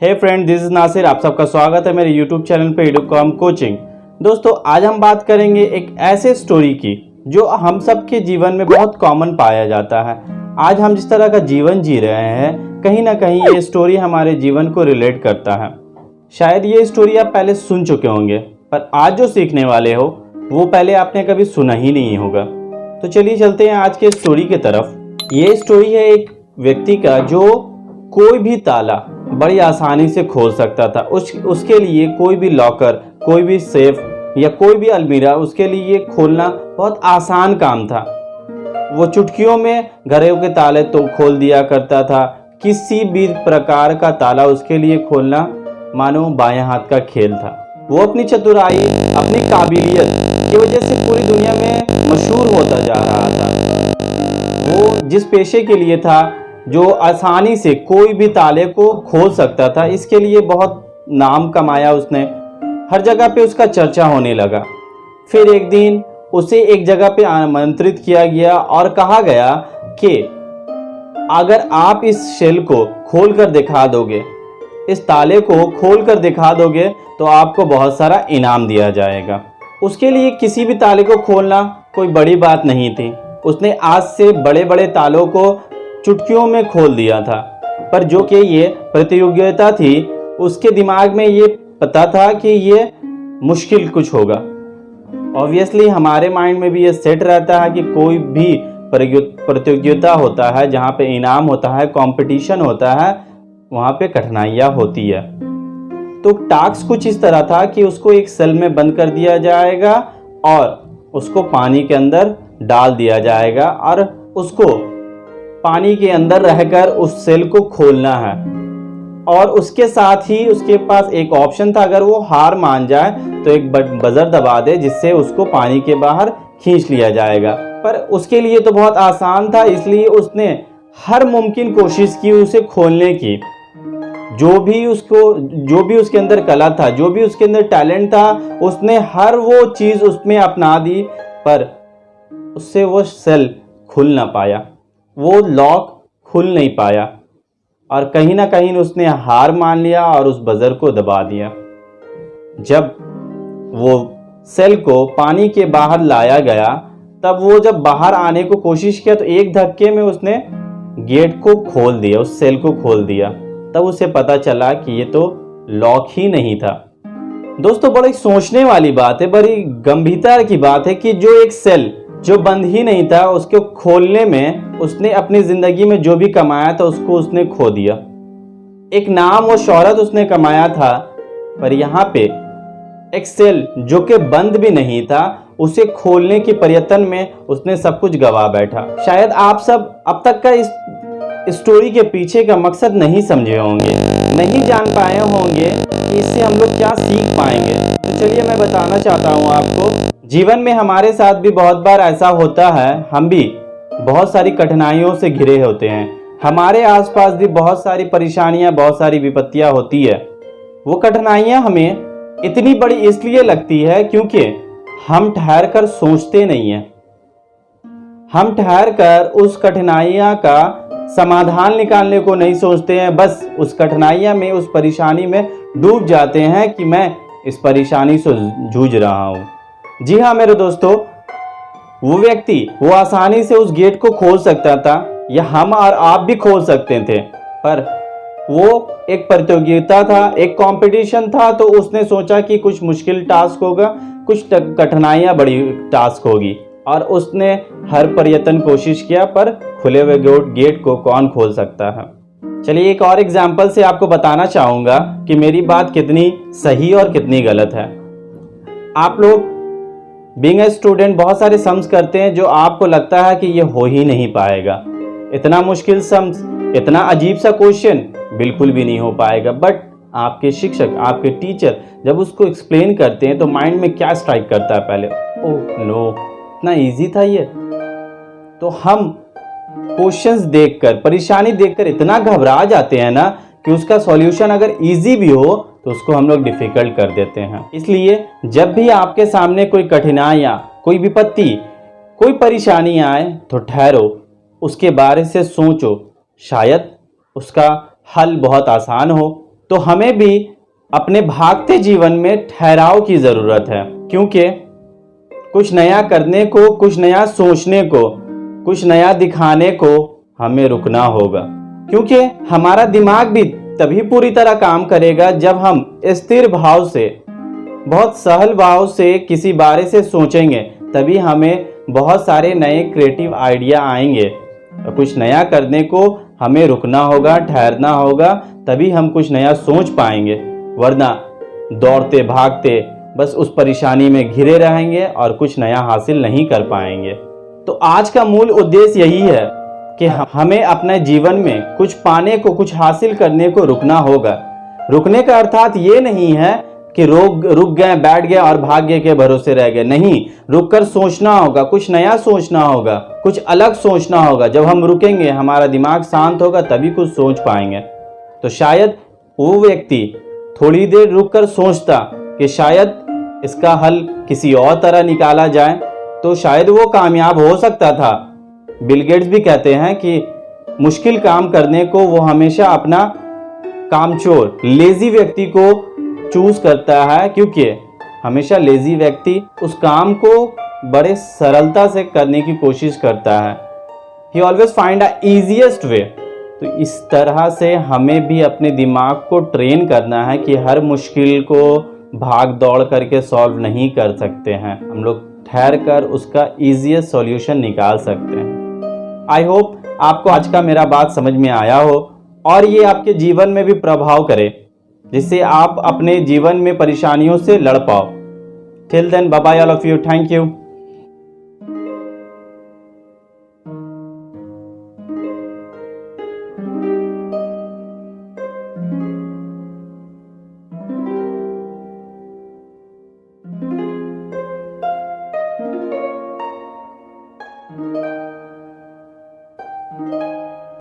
Hey friend, this is Nasir. आप सबका स्वागत है मेरे यूट्यूब चैनल पे EduCom कोचिंग। दोस्तों, आज हम बात करेंगे एक ऐसे स्टोरी की जो हम सब के जीवन में बहुत कॉमन पाया जाता है। आज हम जिस तरह का जीवन जी रहे हैं, कहीं ना कहीं ये स्टोरी हमारे जीवन को रिलेट करता है। शायद ये स्टोरी आप पहले सुन चुके होंगे, पर आज जो सीखने वाले हो वो पहले आपने कभी सुना ही नहीं होगा। तो चलिए चलते हैं आज के स्टोरी की तरफ। ये स्टोरी है एक व्यक्ति का जो कोई भी ताला बड़ी आसानी से खोल सकता था। उसके लिए कोई भी लॉकर, कोई भी सेफ या कोई भी अलमीरा उसके लिए खोलना बहुत आसान काम था। वो चुटकियों में घरों के ताले तो खोल दिया करता था। किसी भी प्रकार का ताला उसके लिए खोलना मानो बाएं हाथ का खेल था। वो अपनी चतुराई, अपनी काबिलियत की वजह से पूरी दुनिया में मशहूर होता जा रहा था। वो जिस पेशे के लिए था, जो आसानी से कोई भी ताले को खोल सकता था, इसके लिए बहुत नाम कमाया उसने। हर जगह पे उसका चर्चा होने लगा। फिर एक दिन उसे एक जगह पे आमंत्रित किया गया और कहा गया कि अगर आप इस शेल को खोल कर दिखा दोगे, इस ताले को खोल कर दिखा दोगे, तो आपको बहुत सारा इनाम दिया जाएगा। उसके लिए किसी भी ताले को खोलना कोई बड़ी बात नहीं थी। उसने आज से बड़े बड़े तालों को चुटकियों में खोल दिया था। पर जो कि ये प्रतियोगिता थी, उसके दिमाग में ये पता था कि ये मुश्किल कुछ होगा। ऑब्वियसली हमारे माइंड में भी ये सेट रहता है कि कोई भी प्रतियोगिता होता है, जहाँ पे इनाम होता है, कंपटीशन होता है, वहाँ पे कठिनाइयाँ होती है। तो टास्क कुछ इस तरह था कि उसको एक सेल में बंद कर दिया जाएगा और उसको पानी के अंदर डाल दिया जाएगा और उसको पानी के अंदर रहकर उस सेल को खोलना है। और उसके साथ ही उसके पास एक ऑप्शन था, अगर वो हार मान जाए तो एक बजर दबा दे, जिससे उसको पानी के बाहर खींच लिया जाएगा। पर उसके लिए तो बहुत आसान था, इसलिए उसने हर मुमकिन कोशिश की उसे खोलने की। जो भी उसके अंदर कला था, जो भी उसके अंदर टैलेंट था, उसने हर वो चीज़ उसमें अपना दी, पर उससे वो सेल खुल ना पाया, वो लॉक खुल नहीं पाया और कहीं ना कहीं उसने हार मान लिया और उस बजर को दबा दिया। जब वो सेल को पानी के बाहर लाया गया, तब वो जब बाहर आने को कोशिश किया तो एक धक्के में उसने गेट को खोल दिया, उस सेल को खोल दिया। तब उसे पता चला कि ये तो लॉक ही नहीं था। दोस्तों, बड़ी सोचने वाली बात है, बड़ी गंभीरता की बात है कि जो एक सेल जो बंद ही नहीं था, उसको खोलने में उसने अपनी जिंदगी में जो भी कमाया था उसको उसने खो दिया। एक नाम और शोहरत उसने कमाया था, पर यहाँ पे एक सेल जो कि बंद भी नहीं था, उसे खोलने के प्रयत्न में उसने सब कुछ गवा बैठा। शायद आप सब अब तक का इस स्टोरी के पीछे का मकसद नहीं समझे होंगे, नहीं जान पाए होंगे कि इससे हम लोग क्या सीख पाएंगे। तो चलिए मैं बताना चाहता हूँ आपको। जीवन में हमारे साथ भी बहुत बार ऐसा होता है, हम भी बहुत सारी कठिनाइयों से घिरे होते हैं। हमारे आसपास भी बहुत सारी परेशानियां, बहुत सारी विपत्तियां होती है। वो कठिनाइयां हमें इतनी बड़ी इसलिए लगती है क्योंकि हम ठहर कर सोचते नहीं हैं। हम ठहर कर उस कठिनाइयां का समाधान निकालने को नहीं सोचते हैं, बस उस कठिनाइयां में, उस परेशानी में डूब जाते हैं कि मैं इस परेशानी से जूझ रहा हूँ। जी हाँ मेरे दोस्तों, वो व्यक्ति वो आसानी से उस गेट को खोल सकता था, या हम और आप भी खोल सकते थे, पर वो एक प्रतियोगिता था, एक कंपटीशन था। तो उसने सोचा कि कुछ मुश्किल टास्क होगा, कुछ कठिनाइयाँ बड़ी टास्क होगी, और उसने हर प्रयत्न कोशिश किया, पर खुले हुए गेट को कौन खोल सकता है। चलिए एक और एग्जाम्पल से आपको बताना चाहूँगा कि मेरी बात कितनी सही और कितनी गलत है। आप लोग बीइंग ए स्टूडेंट बहुत सारे सम्स करते हैं जो आपको लगता है कि ये हो ही नहीं पाएगा। इतना मुश्किल सम्स, इतना अजीब सा क्वेश्चन बिल्कुल भी नहीं हो पाएगा। बट आपके शिक्षक, आपके टीचर जब उसको एक्सप्लेन करते हैं तो माइंड में क्या स्ट्राइक करता है पहले? ओह नो, इतना इजी था ये। तो हम क्वेश्चंस देखकर, परेशानी देखकर इतना घबरा जाते हैं ना कि उसका सॉल्यूशन अगर इजी भी हो तो उसको हम लोग डिफिकल्ट कर देते हैं। इसलिए जब भी आपके सामने कोई कठिनाइयाँ, कोई विपत्ति, कोई परेशानी आए तो ठहरो, उसके बारे से सोचो। शायद उसका हल बहुत आसान हो, तो हमें भी अपने भागते जीवन में ठहराव की ज़रूरत है, क्योंकि कुछ नया करने को, कुछ नया सोचने को, कुछ नया दिखाने को हमें रुकना होगा। क्योंकि हमारा दिमाग भी तभी पूरी तरह काम करेगा जब हम स्थिर भाव से, बहुत सहल भाव से किसी बारे से सोचेंगे, तभी हमें बहुत सारे नए क्रिएटिव आइडिया आएंगे। और कुछ नया करने को हमें रुकना होगा, ठहरना होगा, तभी हम कुछ नया सोच पाएंगे। वरना दौड़ते भागते बस उस परेशानी में घिरे रहेंगे और कुछ नया हासिल नहीं कर पाएंगे। तो आज का मूल उद्देश्य यही है कि हमें अपने जीवन में कुछ पाने को, कुछ हासिल करने को रुकना होगा। रुकने का अर्थात ये नहीं है कि रुक गए, बैठ गए और भाग्य के भरोसे रह गए। नहीं, रुककर सोचना होगा, कुछ नया सोचना होगा, कुछ अलग सोचना होगा। जब हम रुकेंगे, हमारा दिमाग शांत होगा, तभी कुछ सोच पाएंगे। तो शायद वो व्यक्ति थोड़ी देर रुककर सोचता कि शायद इसका हल किसी और तरह निकाला जाए, तो शायद वो कामयाब हो सकता था। बिल गेट्स भी कहते हैं कि मुश्किल काम करने को वो हमेशा अपना कामचोर, लेजी व्यक्ति को चूज करता है, क्योंकि हमेशा लेजी व्यक्ति उस काम को बड़े सरलता से करने की कोशिश करता है। ही always find a easiest way. तो इस तरह से हमें भी अपने दिमाग को ट्रेन करना है कि हर मुश्किल को भाग दौड़ करके सॉल्व नहीं कर सकते हैं। हम लोग ठहर कर उसका इजीएस्ट सॉल्यूशन निकाल सकते हैं। आई होप आपको आज का मेरा बात समझ में आया हो और ये आपके जीवन में भी प्रभाव करे, जिससे आप अपने जीवन में परेशानियों से लड़ पाओ। Till then, bye bye all of you. Thank you.